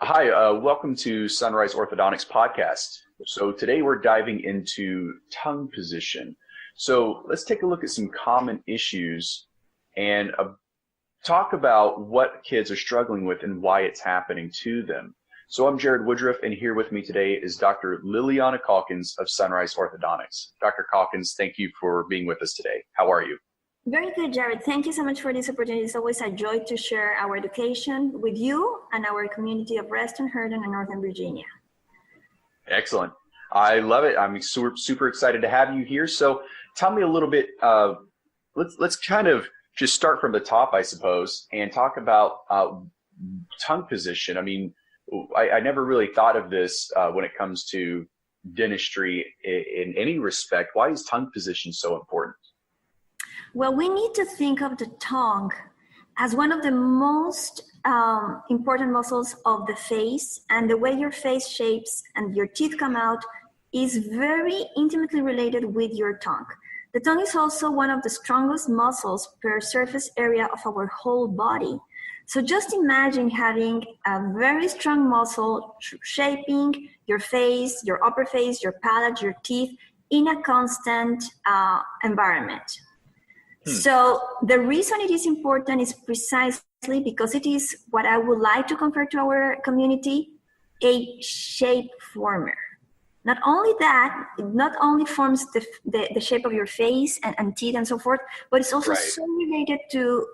Hi, welcome to Sunrise Orthodontics podcast. So today we're diving into tongue position. So let's take a look at some common issues and talk about what kids are struggling with and why it's happening to them. So I'm Jared Woodruff, and here with me today is Dr. Liliana Calkins of Sunrise Orthodontics. Dr. Calkins, thank you for being with us today. How are you? Very good, Jared. Thank you so much for this opportunity. It's always a joy to share our education with you and our community of Reston, Herndon, and Northern Virginia. Excellent. I love it. I'm super excited to have you here. So tell me a little bit, let's kind of just start from the top, I suppose, and talk about tongue position. I mean, I never really thought of this when it comes to dentistry in any respect. Why is tongue position so important? Well, we need to think of the tongue as one of the most important muscles of the face, and the way your face shapes and your teeth come out is very intimately related with your tongue. The tongue is also one of the strongest muscles per surface area of our whole body. So just imagine having a very strong muscle shaping your face, your upper face, your palate, your teeth in a constant environment. So the reason it is important is precisely because it is what I would like to compare to our community, a shape former. Not only that, it not only forms the shape of your face and teeth and so forth, but it's also so related to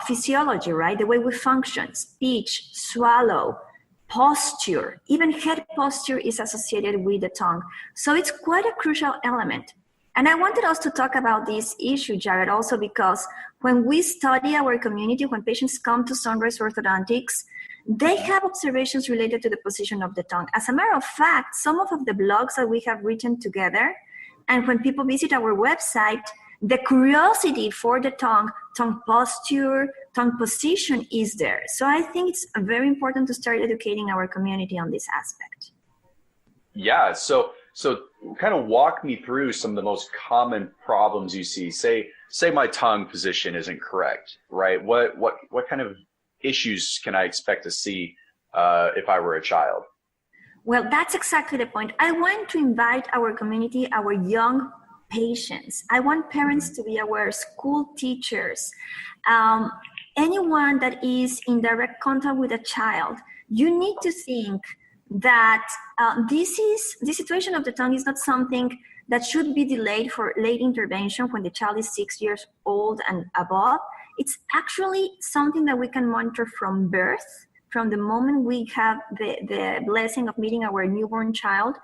physiology, right? The way we function, speech, swallow, posture, even head posture is associated with the tongue. So it's quite a crucial element. And I wanted us to talk about this issue, Jared, also because when we study our community, when patients come to Sunrise Orthodontics, they have observations related to the position of the tongue. As a matter of fact, some of the blogs that we have written together, and when people visit our website, the curiosity for the tongue posture, tongue position is there. So I think it's very important to start educating our community on this aspect. Yeah, so kind of walk me through some of the most common problems you see. Say my tongue position isn't correct, right? What kind of issues can I expect to see if I were a child? Well, that's exactly the point. I want to invite our community, our young patients. I want parents to be our school teachers. Anyone that is in direct contact with a child, you need to think that this situation of the tongue is not something that should be delayed for late intervention when the child is 6 years old and above. It's actually something that we can monitor from birth, from the moment we have the blessing of meeting our newborn child,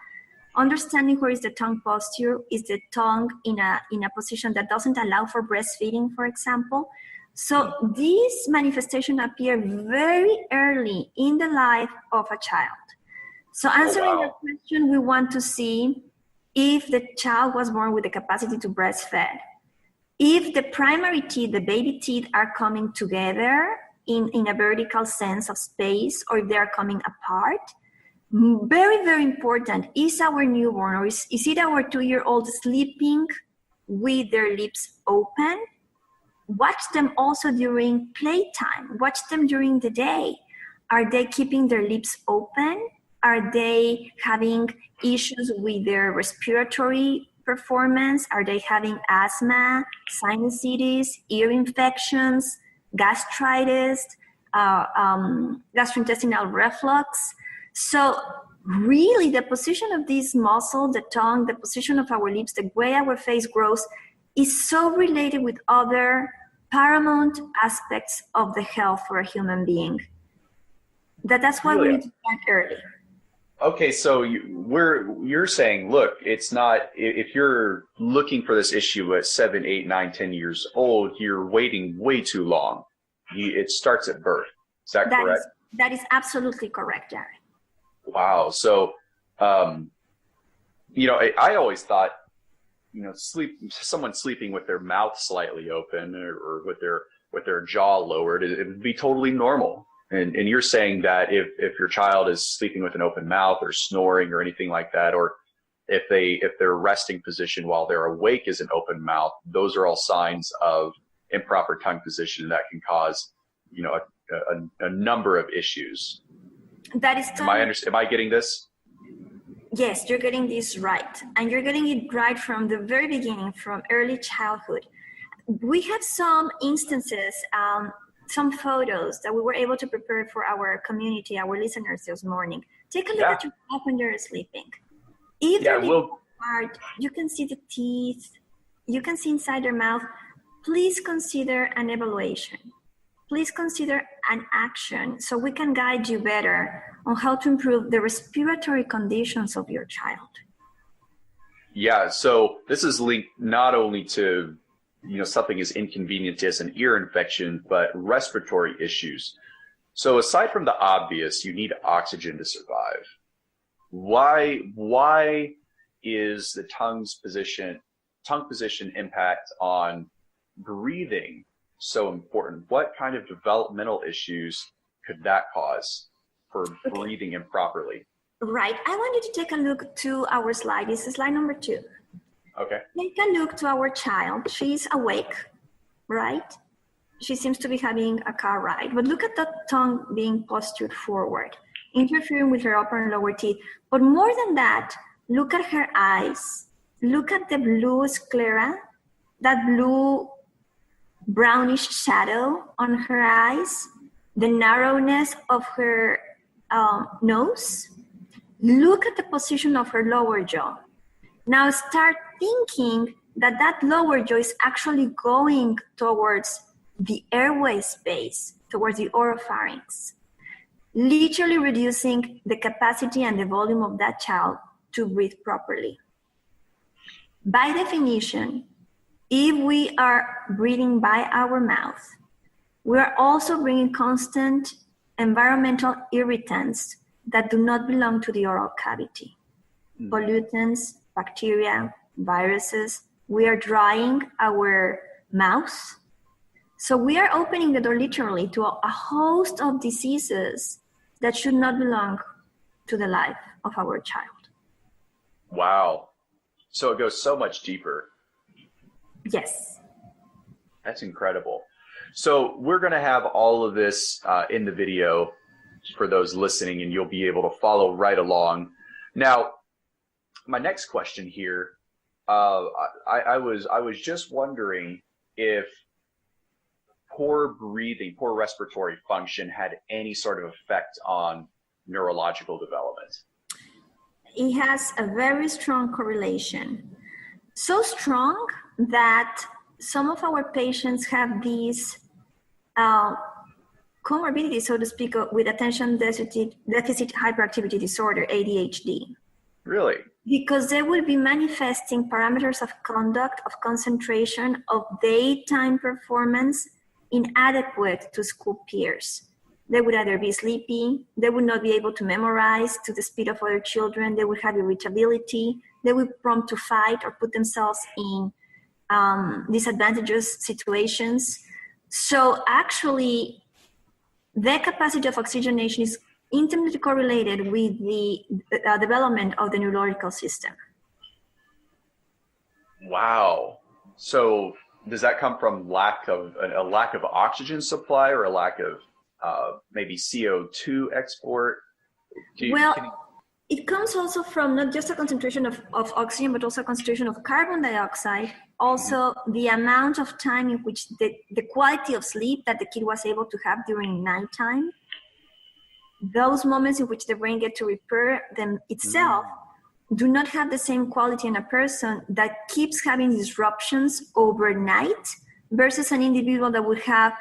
understanding where is the tongue posture, is the tongue in a position that doesn't allow for breastfeeding, for example. So these manifestations appear very early in the life of a child. So answering your question, we want to see if the child was born with the capacity to breastfeed, if the primary teeth, the baby teeth, are coming together in a vertical sense of space, or if they are coming apart. Very, very important, is our newborn, or is it our 2-year-old sleeping with their lips open? Watch them also during playtime. Watch them during the day. Are they keeping their lips open? Are they having issues with their respiratory performance? Are they having asthma, sinusitis, ear infections, gastritis, gastrointestinal reflux? So really the position of this muscle, the tongue, the position of our lips, the way our face grows is so related with other paramount aspects of the health for a human being. That's why we need to start early. Okay, so you're saying, look, it's not, if you're looking for this issue at 7, 8, 9, 10 years old, you're waiting way too long. It starts at birth. Is that correct? That is absolutely correct, Jared. Wow. So, I always thought, someone sleeping with their mouth slightly open or with their jaw lowered, it would be totally normal. And you're saying that if your child is sleeping with an open mouth or snoring or anything like that, or if their resting position while they're awake is an open mouth, those are all signs of improper tongue position that can cause, a number of issues. That is Am I getting this? Yes, you're getting this right. And you're getting it right from the very beginning, from early childhood. We have some instances, some photos that we were able to prepare for our community, our listeners this morning. Take a look at your mouth when you're sleeping. If they're hard, you can see the teeth, you can see inside their mouth. Please consider an evaluation. Please consider an action so we can guide you better on how to improve the respiratory conditions of your child. Yeah, so this is linked not only to, something as inconvenient as an ear infection, but respiratory issues. So aside from the obvious, you need oxygen to survive. Why is the tongue position impact on breathing so important? What kind of developmental issues could that cause for breathing improperly? Right. I want you to take a look to our slide. This is slide number 2. Okay. Take a look to our child. She's awake, right? She seems to be having a car ride, but look at the tongue being postured forward, interfering with her upper and lower teeth. But more than that, look at her eyes. Look at the blue sclera, that blue brownish shadow on her eyes, the narrowness of her nose. Look at the position of her lower jaw. Now start thinking that lower jaw is actually going towards the airway space, towards the oropharynx, literally reducing the capacity and the volume of that child to breathe properly. By definition, if we are breathing by our mouth, we are also bringing constant environmental irritants that do not belong to the oral cavity. Pollutants, bacteria, viruses. We are drying our mouth. So we are opening the door literally to a host of diseases that should not belong to the life of our child. Wow. So it goes so much deeper. Yes. That's incredible. So we're going to have all of this in the video for those listening, and you'll be able to follow right along. Now, my next question here, I was just wondering if poor breathing, poor respiratory function had any sort of effect on neurological development. It has a very strong correlation. So strong that some of our patients have these comorbidities, so to speak, with attention deficit hyperactivity disorder, ADHD. Really? Because they will be manifesting parameters of conduct, of concentration, of daytime performance inadequate to school peers. They would either be sleepy, they would not be able to memorize to the speed of other children, they would have irritability, they would prompt to fight or put themselves in disadvantageous situations. So actually, their capacity of oxygenation is intimately correlated with the development of the neurological system. Wow. So does that come from a lack of oxygen supply, or a lack of maybe CO2 export? It comes also from not just a concentration of oxygen, but also a concentration of carbon dioxide. Also, the amount of time in which the quality of sleep that the kid was able to have during nighttime. Those moments in which the brain gets to repair them itself do not have the same quality in a person that keeps having disruptions overnight versus an individual that would have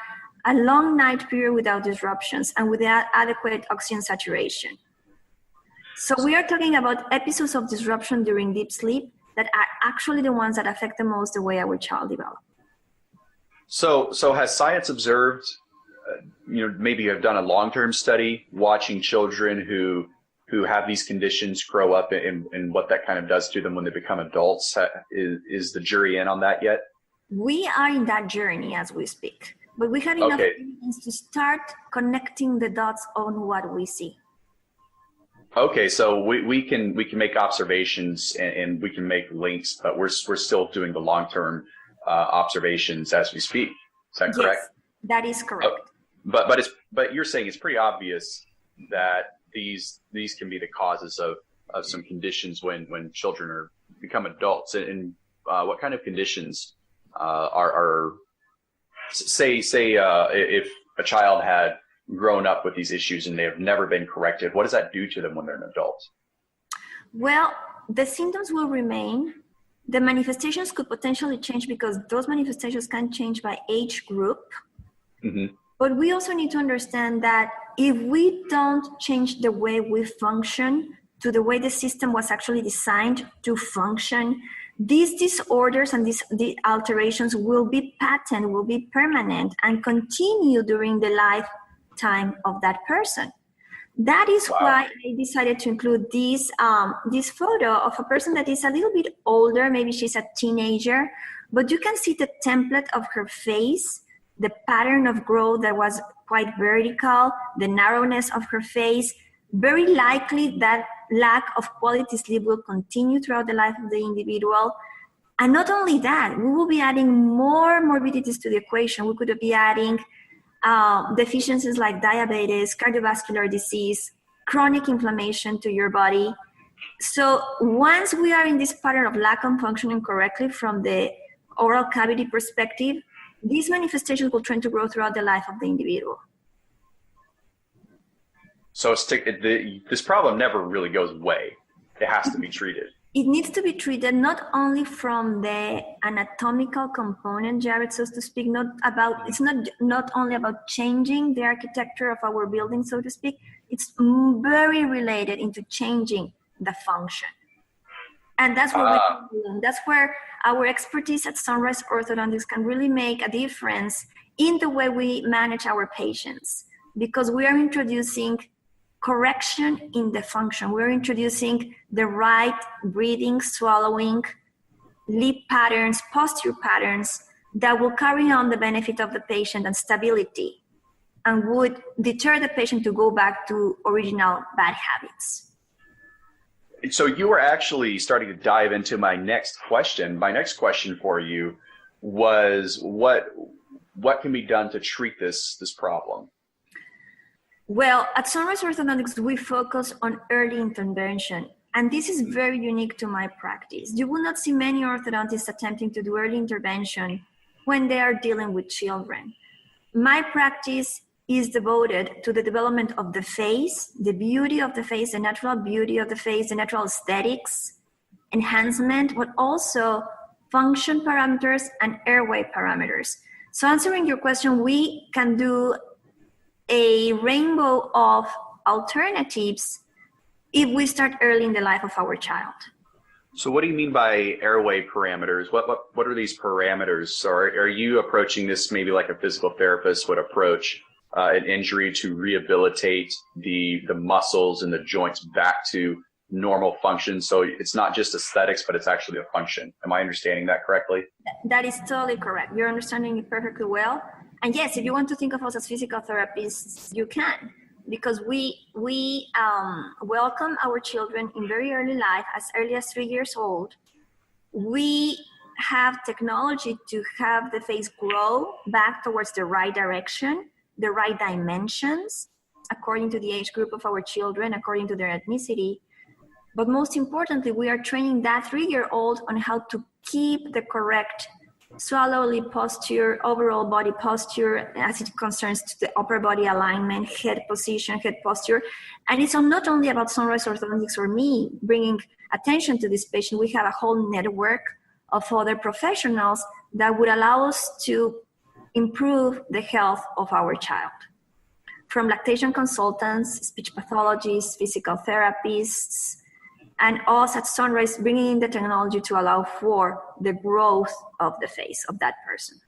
a long night period without disruptions and without adequate oxygen saturation. So we are talking about episodes of disruption during deep sleep that are actually the ones that affect the most the way our child develops. So has science observed, maybe you've done a long-term study watching children who have these conditions grow up, and what that kind of does to them when they become adults? Is the jury in on that yet? We are in that journey as we speak, but we have enough evidence to start connecting the dots on what we see. Okay, so we can make observations and we can make links, but we're still doing the long-term observations as we speak. Is that correct? Yes, that is correct. But you're saying it's pretty obvious that these can be the causes of some conditions when children become adults, and what kind of conditions are say if a child had grown up with these issues and they have never been corrected, what does that do to them when they're an adult? Well, the symptoms will remain. The manifestations could potentially change because those manifestations can change by age group. Mm-hmm. But we also need to understand that if we don't change the way we function to the way the system was actually designed to function, these disorders and the alterations will be patent, will be permanent, and continue during the lifetime of that person. That is why I decided to include this photo of a person that is a little bit older. Maybe she's a teenager, but you can see the template of her face, the pattern of growth that was quite vertical, the narrowness of her face. Very likely that lack of quality sleep will continue throughout the life of the individual. And not only that, we will be adding more morbidities to the equation. We could be adding deficiencies like diabetes, cardiovascular disease, chronic inflammation to your body. So once we are in this pattern of lack of functioning correctly from the oral cavity perspective, these manifestations will tend to grow throughout the life of the individual. So this problem never really goes away. It has to be treated. It needs to be treated not only from the anatomical component, Jared, so to speak, it's not only about changing the architecture of our building, so to speak. It's very related into changing the function. And that's what we're doing. That's where our expertise at Sunrise Orthodontics can really make a difference in the way we manage our patients, because we are introducing correction in the function. We're introducing the right breathing, swallowing, lip patterns, posture patterns that will carry on the benefit of the patient and stability, and would deter the patient to go back to original bad habits. So you were actually starting to dive into my next question. My next question for you was what can be done to treat this problem? Well, at Sunrise Orthodontics, we focus on early intervention, and this is very unique to my practice. You will not see many orthodontists attempting to do early intervention when they are dealing with children. My practice is devoted to the development of the face, the beauty of the face, the natural beauty of the face, the natural aesthetics, enhancement, but also function parameters and airway parameters. So answering your question, we can do a rainbow of alternatives if we start early in the life of our child. So what do you mean by airway parameters? What are these parameters? Or are you approaching this maybe like a physical therapist would approach an injury to rehabilitate the muscles and the joints back to normal function? So it's not just aesthetics, but it's actually a function. Am I understanding that correctly? That is totally correct. You're understanding it perfectly well. And yes, if you want to think of us as physical therapists, you can, because we welcome our children in very early life, as early as 3 years old. We have technology to have the face grow back towards the right direction, the right dimensions, according to the age group of our children, according to their ethnicity. But most importantly, we are training that 3-year-old on how to keep the correct swallow, lip posture, overall body posture as it concerns to the upper body alignment, head position, head posture. And it's not only about Sunrise Orthodontics or me bringing attention to this patient. We have a whole network of other professionals that would allow us to improve the health of our child. From lactation consultants, speech pathologists, physical therapists, and us at Sunrise bringing in the technology to allow for the growth of the face of that person.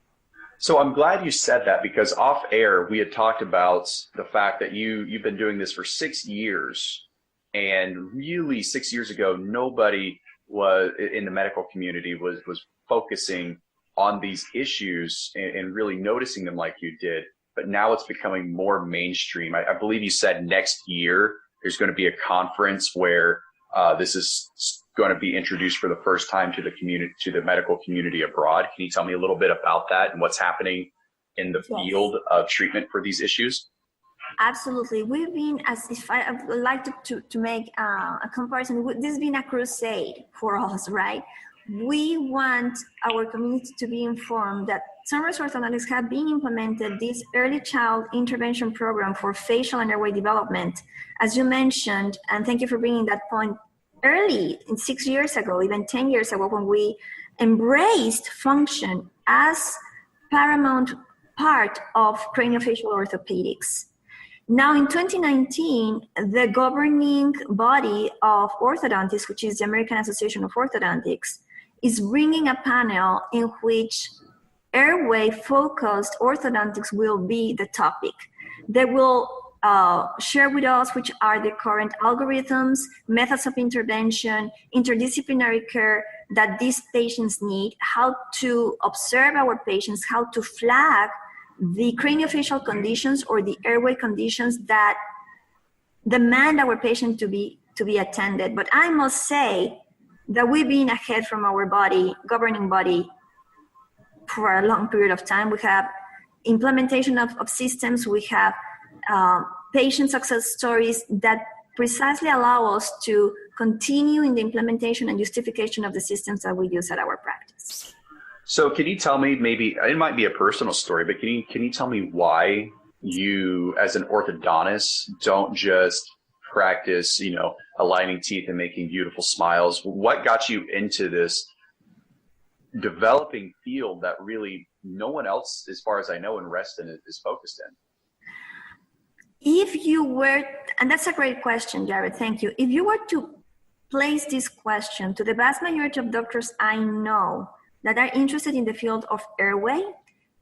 So I'm glad you said that, because off air, we had talked about the fact that you've been doing this for 6 years, and really 6 years ago, nobody was in the medical community was focusing on these issues and really noticing them like you did. But now it's becoming more mainstream. I believe you said next year, there's going to be a conference where this is going to be introduced for the first time to the community, to the medical community abroad. Can you tell me a little bit about that and what's happening in the field of treatment for these issues? Absolutely. We've been, as if I would like to make a comparison, this has been a crusade for us, right? We want our community to be informed that Sunrise Orthodontics have been implemented this early child intervention program for facial and airway development, as you mentioned, and thank you for bringing that point early, in 6 years ago, even 10 years ago, when we embraced function as paramount part of craniofacial orthopedics. Now in 2019, the governing body of orthodontics, which is the American Association of Orthodontics, is bringing a panel in which airway-focused orthodontics will be the topic. They will share with us which are the current algorithms, methods of intervention, interdisciplinary care that these patients need, how to observe our patients, how to flag the craniofacial conditions or the airway conditions that demand our patient to be attended. But I must say that we've been ahead from our governing body for a long period of time. We have implementation of systems, we have patient success stories that precisely allow us to continue in the implementation and justification of the systems that we use at our practice. So can you tell me, maybe it might be a personal story, but can you tell me why you as an orthodontist don't just practice, aligning teeth and making beautiful smiles? What got you into this developing field that really no one else, as far as I know, in Reston is focused in? If you were, and that's a great question, Jared, thank you. If you were to place this question to the vast majority of doctors I know that are interested in the field of airway,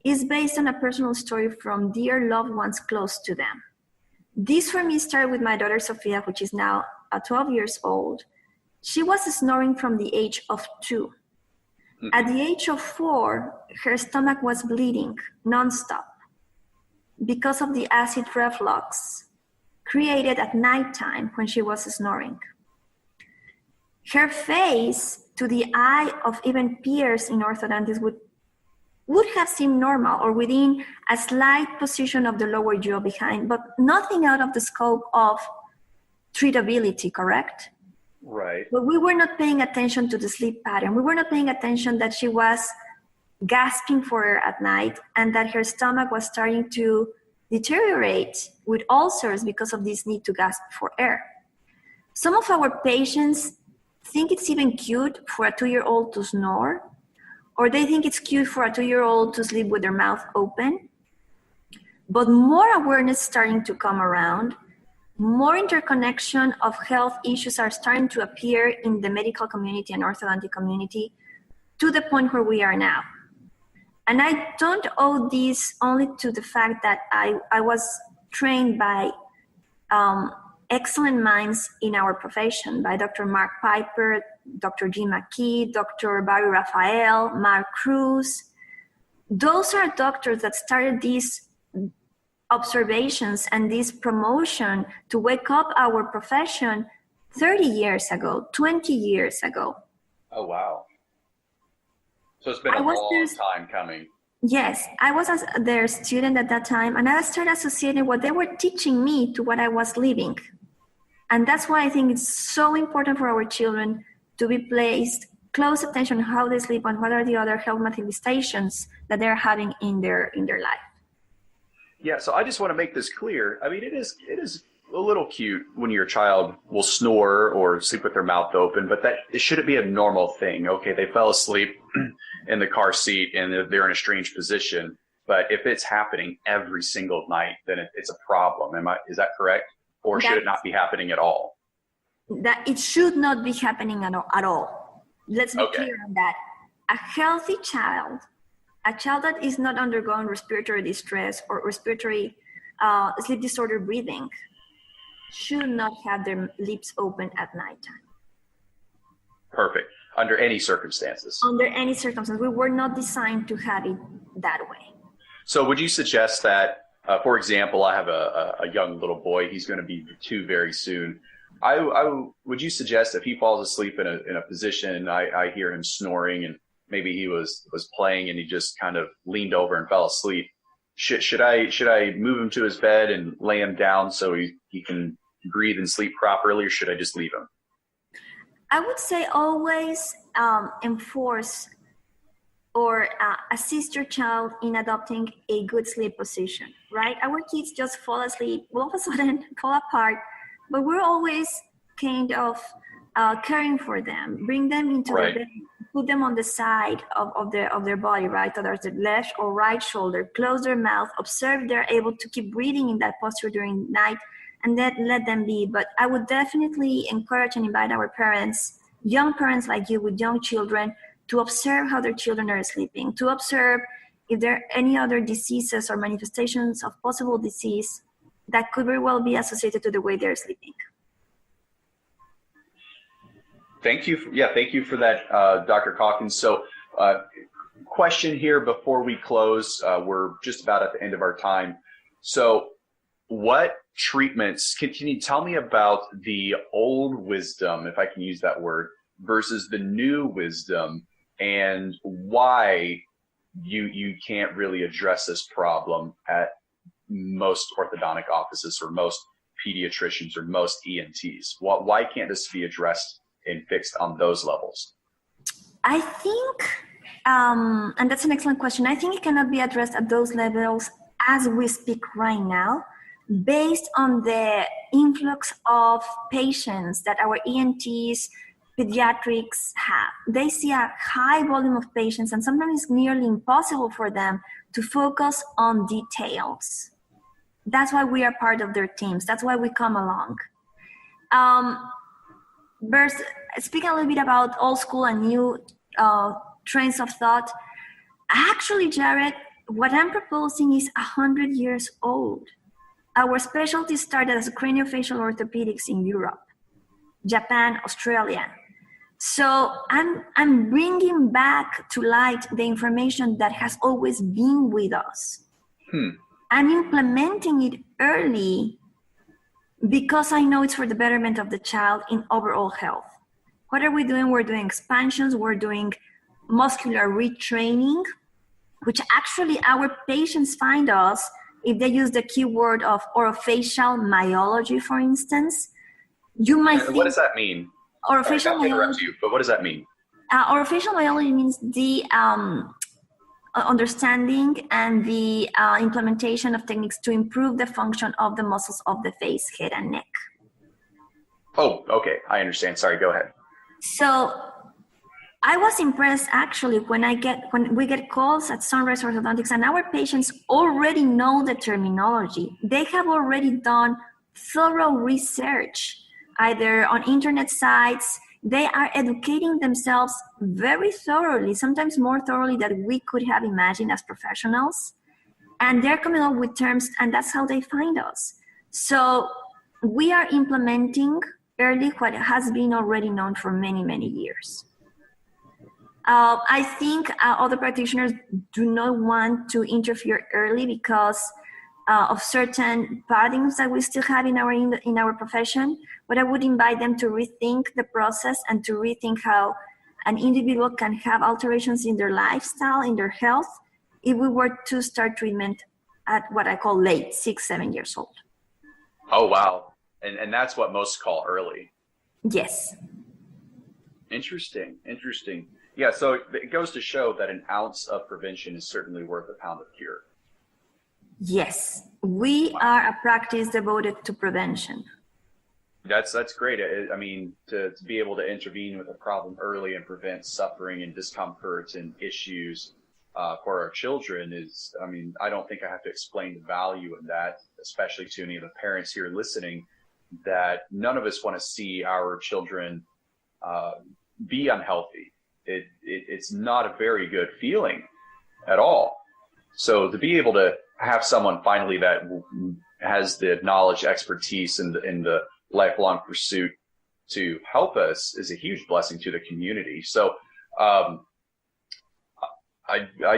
is based on a personal story from dear loved ones close to them. This for me started with my daughter Sophia, which is now 12 years old. She was snoring from the age of 2. At the age of 4, her stomach was bleeding nonstop because of the acid reflux created at nighttime when she was snoring. Her face, to the eye of even peers in orthodontics, would have seemed normal or within a slight position of the lower jaw behind, but nothing out of the scope of treatability, correct? Right. But we were not paying attention to the sleep pattern. We were not paying attention that she was gasping for air at night and that her stomach was starting to deteriorate with ulcers because of this need to gasp for air. Some of our patients think it's even cute for a 2-year-old to snore, or they think it's cute for a 2-year-old to sleep with their mouth open. But more awareness starting to come around, more interconnection of health issues are starting to appear in the medical community and orthodontic community to the point where we are now. And I don't owe this only to the fact that I was trained by excellent minds in our profession, by Dr. Mark Piper, Dr. Jim McKee, Dr. Barry Raphael, Mark Cruz. Those are doctors that started these observations and this promotion to wake up our profession 30 years ago, 20 years ago. Oh, wow. So it's been a long time coming. Yes, I was their student at that time, and I started associating what they were teaching me to what I was living. And that's why I think it's so important for our children to be placed close attention on how they sleep and what are the other health manifestations that they're having in their life. Yeah, so I just want to make this clear. I mean, it is a little cute when your child will snore or sleep with their mouth open, but it shouldn't be a normal thing. Okay, they fell asleep in the car seat and they're in a strange position. But if it's happening every single night, then it's a problem. Is that correct? Or should it not be happening at all? That it should not be happening at all. Let's be clear on that. A healthy child, a child that is not undergoing respiratory distress or respiratory sleep disorder breathing, should not have their lips open at nighttime. Perfect. Under any circumstances. Under any circumstances. We were not designed to have it that way. So would you suggest that, for example, I have a young little boy, he's going to be 2 very soon. Would you suggest if he falls asleep in a position, I hear him snoring and maybe he was playing and he just kind of leaned over and fell asleep, should I move him to his bed and lay him down so he can breathe and sleep properly, or should I just leave him? I would say always enforce or assist your child in adopting a good sleep position, right? Our kids just fall asleep, all of a sudden fall apart, but we're always kind of caring for them, bring them into the bed, put them on the side of their body, right? So there's the left or right shoulder, close their mouth, observe if they're able to keep breathing in that posture during the night, and then let them be. But I would definitely encourage and invite our parents, young parents like you with young children, to observe how their children are sleeping, to observe if there are any other diseases or manifestations of possible disease that could very well be associated to the way they're sleeping. Thank you. Thank you for that, Dr. Calkins. So question here before we close. We're just about at the end of our time. So what treatments, can you tell me about the old wisdom, if I can use that word, versus the new wisdom, and why you can't really address this problem at most orthodontic offices or most pediatricians or most ENTs? Why can't this be addressed and fixed on those levels? I think, and that's an excellent question, I think it cannot be addressed at those levels as we speak right now, based on the influx of patients that our ENTs, pediatrics have. They see a high volume of patients, and sometimes it's nearly impossible for them to focus on details. That's why we are part of their teams. That's why we come along. Speaking a little bit about old school and new trains of thought, actually, Jared, what I'm proposing is 100 years old. Our specialty started as craniofacial orthopedics in Europe, Japan, Australia. So I'm bringing back to light the information that has always been with us. I'm implementing it early because I know it's for the betterment of the child in overall health. What are we doing? We're doing expansions. We're doing muscular retraining, which actually our patients find us if they use the keyword of orofacial myology, for instance. You might think, what does that mean? Orofacial myology. But what does that mean? Orofacial myology means the understanding and the implementation of techniques to improve the function of the muscles of the face, head, and neck. Oh, okay. I understand. Sorry, go ahead. So I was impressed actually when we get calls at Sunrise Orthodontics and our patients already know the terminology. They have already done thorough research, either on internet sites. They are educating themselves very thoroughly, sometimes more thoroughly than we could have imagined as professionals. And they're coming up with terms, and that's how they find us. So we are implementing early what has been already known for many, many years. I think other practitioners do not want to interfere early because of certain paradigms that we still have in our profession, but I would invite them to rethink the process and to rethink how an individual can have alterations in their lifestyle, in their health, if we were to start treatment at what I call late, 6-7 years old. Oh, wow. And that's what most call early. Yes. Interesting. Yeah, so it goes to show that an ounce of prevention is certainly worth a pound of cure. Yes, we are a practice devoted to prevention. That's great. I mean, to be able to intervene with a problem early and prevent suffering and discomfort and issues for our children is, I mean, I don't think I have to explain the value in that, especially to any of the parents here listening, that none of us want to see our children be unhealthy. It's not a very good feeling at all. So to be able to have someone finally that has the knowledge, expertise, and the lifelong pursuit to help us is a huge blessing to the community. So I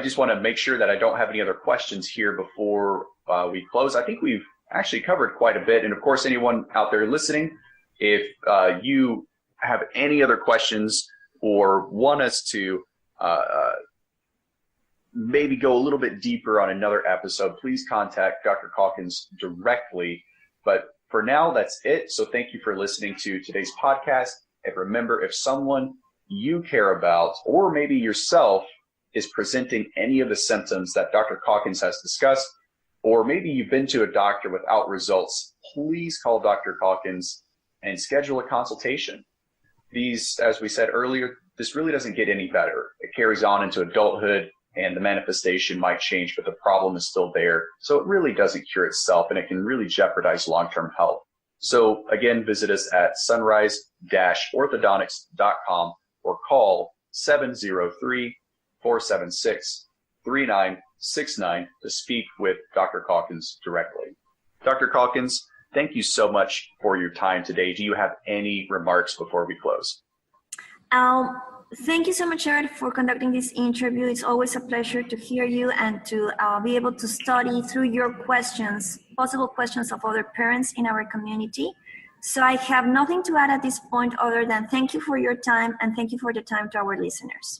just want to make sure that I don't have any other questions here before we close. I think we've actually covered quite a bit. And of course, anyone out there listening, if you have any other questions or want us to maybe go a little bit deeper on another episode, please contact Dr. Calkins directly. But for now, that's it. So thank you for listening to today's podcast. And remember, if someone you care about, or maybe yourself, is presenting any of the symptoms that Dr. Calkins has discussed, or maybe you've been to a doctor without results, please call Dr. Calkins and schedule a consultation. These, as we said earlier, this really doesn't get any better. It carries on into adulthood, and the manifestation might change, but the problem is still there. So it really doesn't cure itself, and it can really jeopardize long-term health. So again, visit us at sunrise-orthodontics.com or call 703-476-3969 to speak with Dr. Calkins directly. Dr. Calkins, thank you so much for your time today. Do you have any remarks before we close? Thank you so much, Jared, for conducting this interview. It's always a pleasure to hear you and to be able to study through your questions, possible questions of other parents in our community. So I have nothing to add at this point other than thank you for your time, and thank you for the time to our listeners.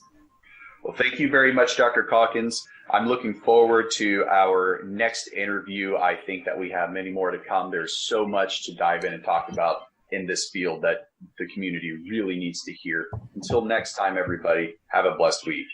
Well, thank you very much, Dr. Calkins. I'm looking forward to our next interview. I think that we have many more to come. There's so much to dive in and talk about in this field that the community really needs to hear. Until next time, everybody, have a blessed week.